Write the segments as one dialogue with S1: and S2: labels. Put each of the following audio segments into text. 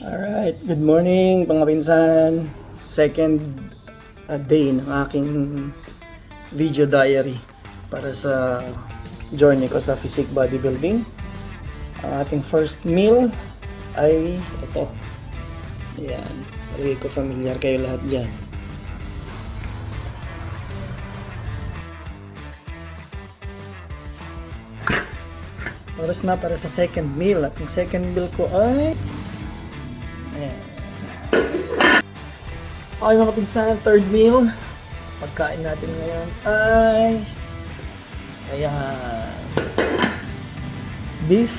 S1: Alright, good morning mga pinsan. Second day ng aking video diary para sa journey ko sa physique bodybuilding. Ang ating first meal ay ito. Ayan, palagi ko familiar kayo lahat dyan. Oras na para sa second meal. At yung second meal ko ay okay mga pinsan, third meal. Pagkain natin ngayon ay ayan, beef.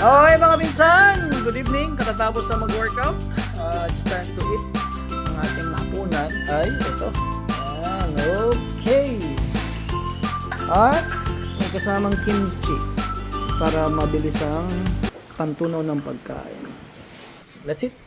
S1: Okay mga pinsan, good evening. Katatapos na mag-workout, it's time to eat. Ang ating hapunan ay ito. Ayan, okay. At may kasamang kimchi para mabilis ang pantunaw ng pagkain. That's it.